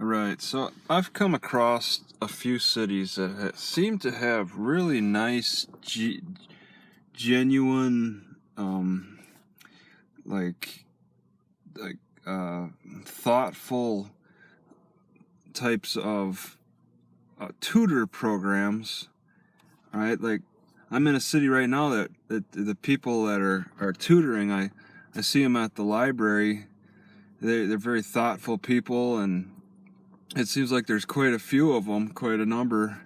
Right. So I've come across a few cities that seem to have really nice, genuine, like, like, thoughtful types of tutor programs. Right. Like, I'm in a city right now that the people that are tutoring, I see them at the library. They're very thoughtful people, and it seems like there's quite a few of them, quite a number.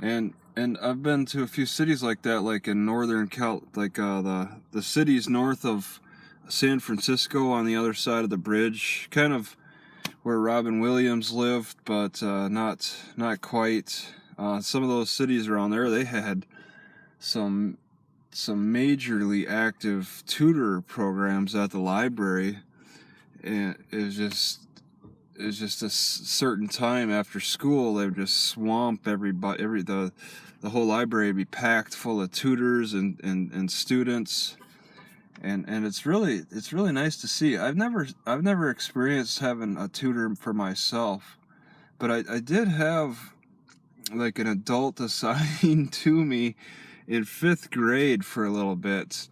And I've been to a few cities like that, like in northern like the cities north of San Francisco on the other side of the bridge, kind of where Robin Williams lived, but not quite. Some of those cities around there, they had some majorly active tutor programs at the library, and it's just a certain time after school they would just swamp everybody. The whole library would be packed full of tutors and students, and it's really nice to see. I've never experienced having a tutor for myself, but I did have like an adult assigned to me in 5th grade for a little bit,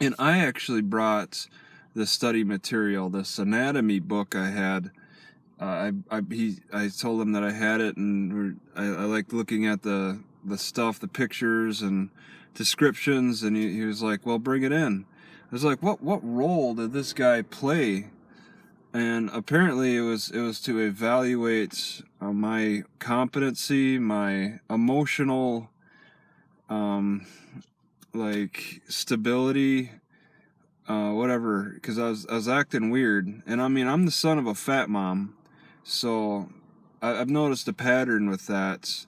and I actually brought the study material, this anatomy book I had. I told him that I had it, and I liked looking at the stuff, the pictures and descriptions, and he was like, "Well, bring it in." I was like, "What role did this guy play?" And apparently, it was to evaluate my competency, my emotional, um, like stability, whatever, because I was acting weird, and I mean I'm the son of a fat mom, so I've noticed a pattern with that,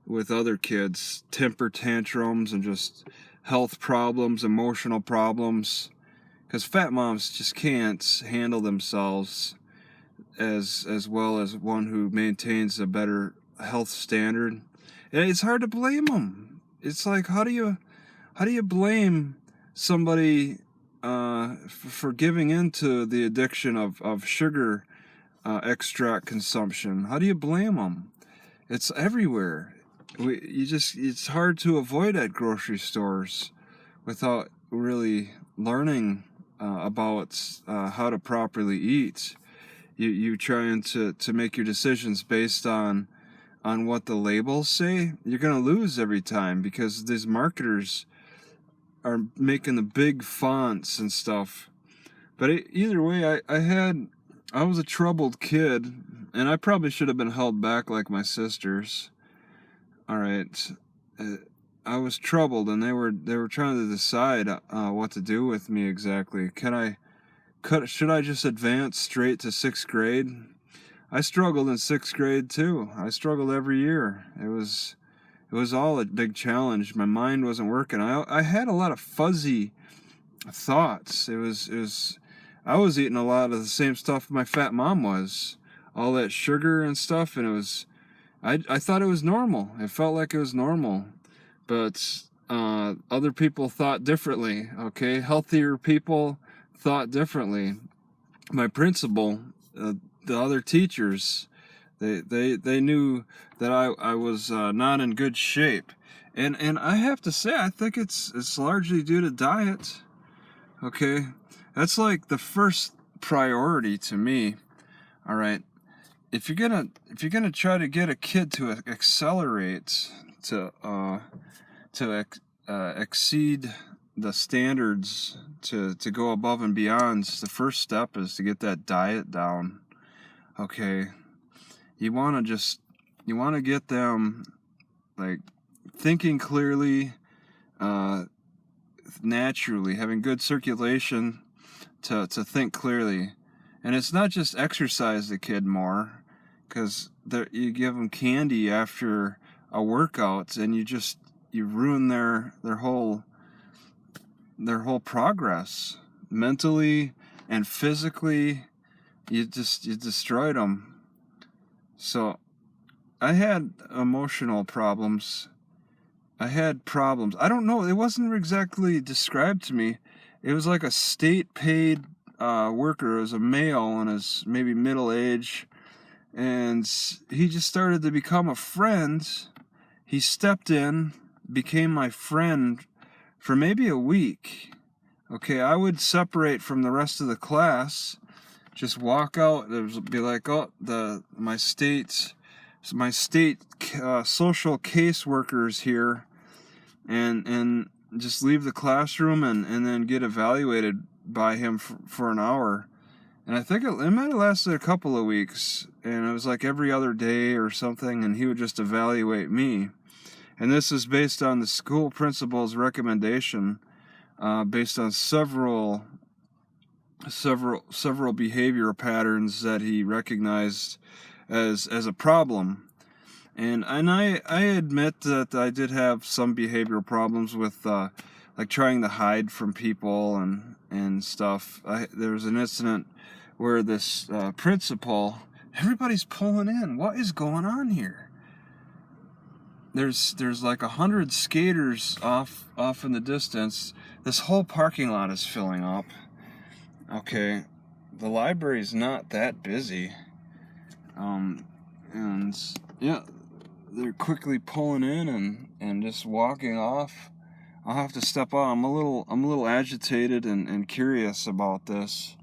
with other kids, temper tantrums and just health problems, emotional problems, because fat moms just can't handle themselves as well as one who maintains a better health standard, and it's hard to blame them. It's like how do you blame somebody for giving into the addiction of sugar extract consumption? How do you blame them? It's everywhere. It's hard to avoid at grocery stores without really learning about how to properly eat. You trying to make your decisions based on what the labels say. You're gonna lose every time because these marketers are making the big fonts and stuff. But either way, I was a troubled kid, and I probably should have been held back like my sisters. All right, uh, I was troubled, and they were trying to decide what to do with me exactly. Should I just advance straight to 6th grade? I struggled in 6th grade too. I struggled every year. It was all a big challenge. My mind wasn't working. I had a lot of fuzzy thoughts. I was eating a lot of the same stuff my fat mom was. All that sugar and stuff, and I thought it was normal. It felt like it was normal. But other people thought differently, okay? Healthier people thought differently. My principal, the other teachers, they knew that I was not in good shape, and I have to say I think it's largely due to diet. Okay, that's like the first priority to me. All right, if you're gonna try to get a kid to accelerate to exceed the standards, to go above and beyond, the first step is to get that diet down. Okay, you want to get them like thinking clearly, uh, naturally, having good circulation to think clearly. And it's not just exercise the kid more, because you give them candy after a workout, and you ruin their whole progress mentally and physically. You destroyed them. So I had emotional problems. I had problems. I don't know. It wasn't exactly described to me. It was like a state paid worker. It was a male in his maybe middle age, and he just started to become a friend. He stepped in, became my friend for maybe a week. Okay, I would separate from the rest of the class, just walk out. There would be like, oh, my state social caseworkers here, and just leave the classroom and then get evaluated by him for an hour. And I think it might have lasted a couple of weeks, and it was like every other day or something, and he would just evaluate me. And this is based on the school principal's recommendation, based on several behavioral patterns that he recognized as a problem. And I admit that I did have some behavioral problems with like trying to hide from people and stuff. There was an incident where this principal, everybody's pulling in. What is going on here? There's like 100 skaters off in the distance. This whole parking lot is filling up. Okay, the library's not that busy. And yeah, they're quickly pulling in and just walking off. I'll have to step out. I'm a little agitated and curious about this.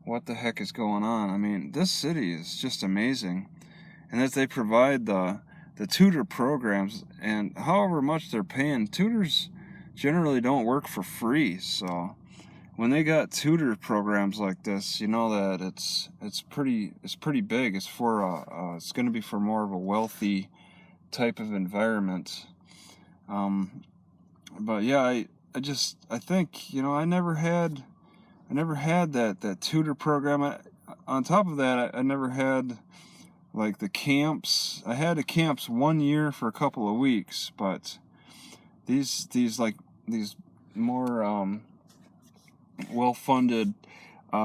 What the heck is going on? I mean, this city is just amazing. And that they provide the tutor programs, and however much they're paying, tutors generally don't work for free. So when they got tutor programs like this, you know that it's pretty big. It's it's going to be for more of a wealthy type of environment. But yeah, I think, you know, I never had that tutor program. On top of that, I never had like the camps. I had the camps 1 year for a couple of weeks, but these more well-funded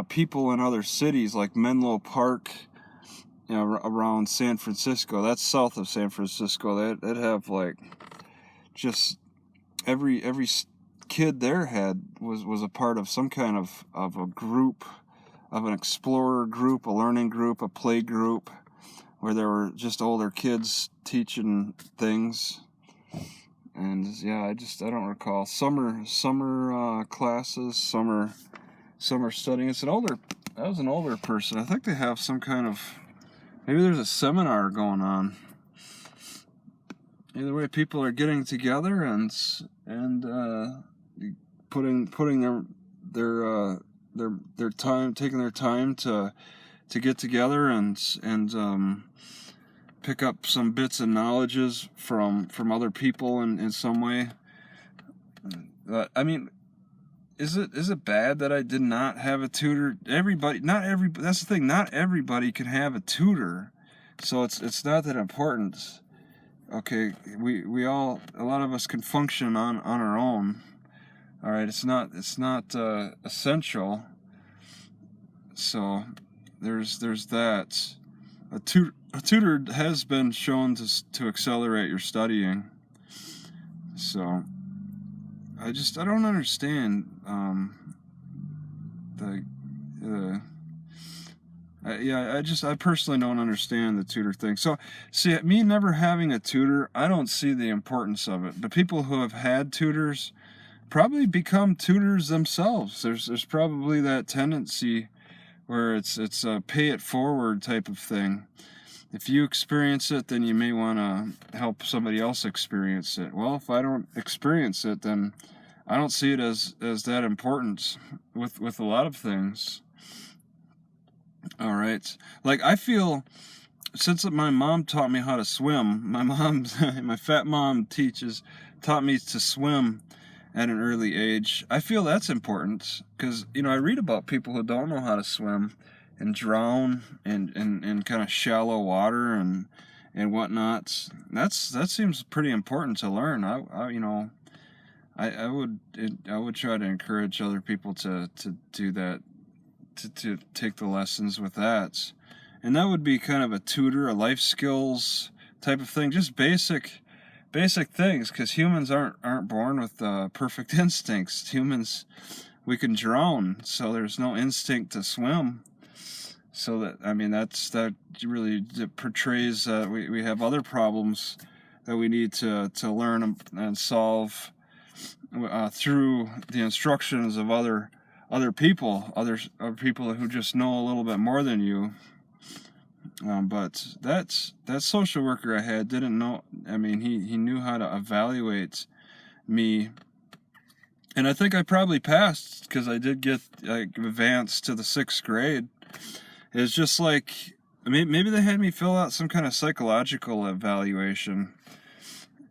people in other cities like Menlo Park, you know, around San Francisco. That's south of San Francisco. They'd have like just every kid there was a part of some kind of a group, of an explorer group, a learning group, a play group, where there were just older kids teaching things. And yeah, I don't recall summer classes, summer studying. That was an older person. I think they have some kind of, maybe there's a seminar going on. Either way, people are getting together and putting their time, taking their time to get together and pick up some bits and knowledges from other people in some way. I mean, is it bad that I did not have a tutor? That's the thing. Not everybody can have a tutor, so it's not that important. Okay, we all, a lot of us can function on our own. All right, it's not essential. So there's that. A tutor has been shown to accelerate your studying. So I don't understand I personally don't understand the tutor thing. So, see, me never having a tutor, I don't see the importance of it. The people who have had tutors probably become tutors themselves. There's probably that tendency where it's a pay it forward type of thing. If you experience it, then you may want to help somebody else experience it. Well, if I don't experience it, then I don't see it as that important with a lot of things. All right. Like, I feel, since my mom taught me how to swim, my fat mom taught me to swim at an early age. I feel that's important because, you know, I read about people who don't know how to swim and drown in kind of shallow water and whatnot. That seems pretty important to learn. I would try to encourage other people to do that, to take the lessons with that. And that would be kind of a tutor, a life skills type of thing, just basic things, because humans aren't born with perfect instincts. Humans, we can drown, so there's no instinct to swim. So that, I mean, that really portrays that we have other problems that we need to learn and solve through the instructions of other people, other people who just know a little bit more than you. But that social worker I had didn't know. I mean, he knew how to evaluate me, and I think I probably passed because I did get advanced to the 6th grade. It's just like, maybe they had me fill out some kind of psychological evaluation,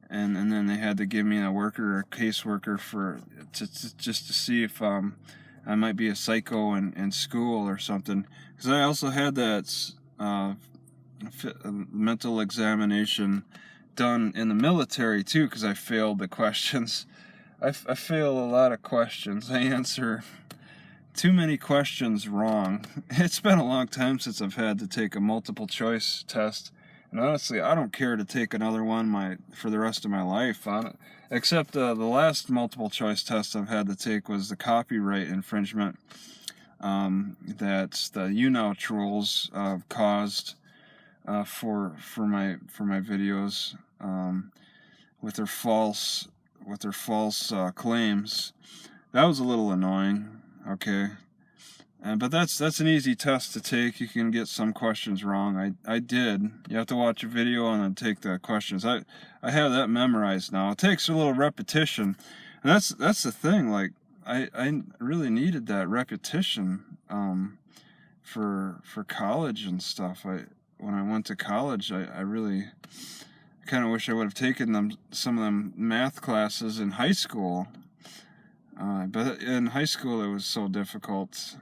and then they had to give me a caseworker just to see if I might be a psycho in school or something. Because I also had that mental examination done in the military too, because I failed the questions. I fail a lot of questions. I answer too many questions wrong. It's been a long time since I've had to take a multiple choice test, and honestly, I don't care to take another one for the rest of my life. Except the last multiple choice test I've had to take was the copyright infringement that the trolls caused for my videos with their false claims. That was a little annoying. Okay, but that's an easy test to take. You can get some questions wrong. I did. You have to watch a video and then take the questions. I have that memorized now. It takes a little repetition, and that's the thing. Like I really needed that repetition for college and stuff. When I went to college, I really kind of wish I would have taken some of them math classes in high school. But in high school, it was so difficult.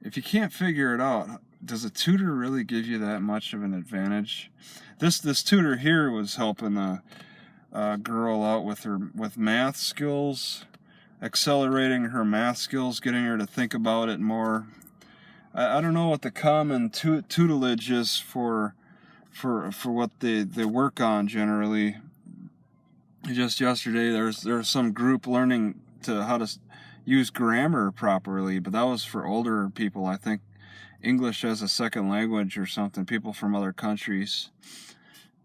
If you can't figure it out, does a tutor really give you that much of an advantage? This tutor here was helping a girl out with math skills, accelerating her math skills, getting her to think about it more. I don't know what the common tutelage is for what they work on generally. Just yesterday, there was some group learning how to use grammar properly, but that was for older people. I think English as a second language or something, people from other countries.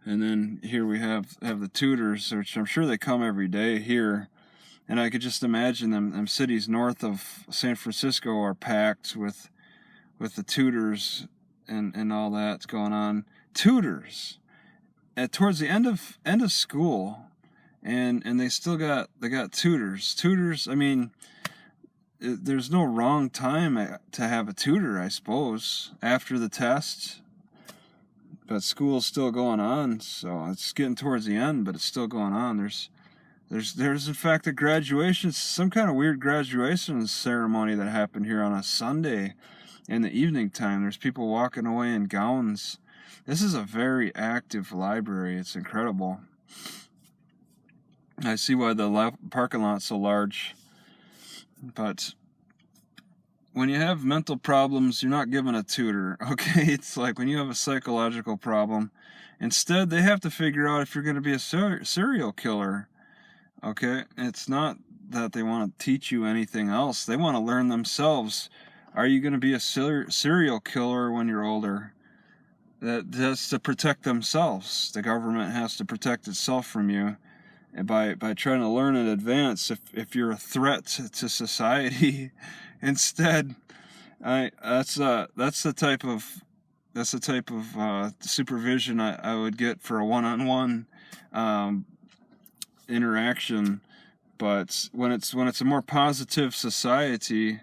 And then here we have the tutors, which I'm sure they come every day here. And I could just imagine them cities north of San Francisco are packed with the tutors and all that's going on. Tutors towards the end of school. And they still got tutors. I mean, there's no wrong time to have a tutor, I suppose, after the test, but school's still going on, so it's getting towards the end, but it's still going on. There's in fact a graduation, some kind of weird graduation ceremony that happened here on a Sunday in the evening time. There's people walking away in gowns. This is a very active library. It's incredible. I see why the parking lot's so large. But when you have mental problems, you're not given a tutor, okay? It's like when you have a psychological problem, instead they have to figure out if you're going to be a serial killer, okay? It's not that they want to teach you anything else. They want to learn themselves. Are you going to be a serial killer when you're older? That's to protect themselves. The government has to protect itself from you. And by trying to learn in advance if you're a threat to society. Instead, that's the type of supervision I would get for a one-on-one interaction. But when it's a more positive society,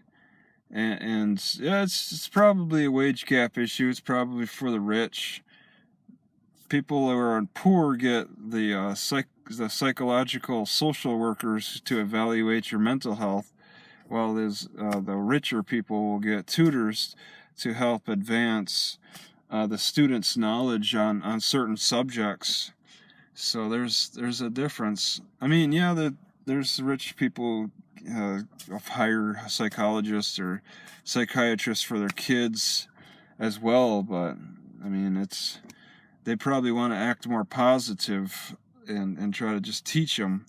and yeah, it's probably a wage gap issue. It's probably for the rich. People who are poor get the psychological social workers to evaluate your mental health, while the richer people will get tutors to help advance the student's knowledge on certain subjects. So there's a difference. I mean, yeah, there's rich people hire psychologists or psychiatrists for their kids as well, but I mean, they probably want to act more positive and try to just teach them.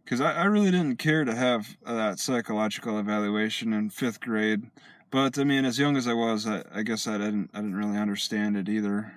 Because I really didn't care to have that psychological evaluation in 5th grade. But I mean, as young as I was, I guess I didn't really understand it either.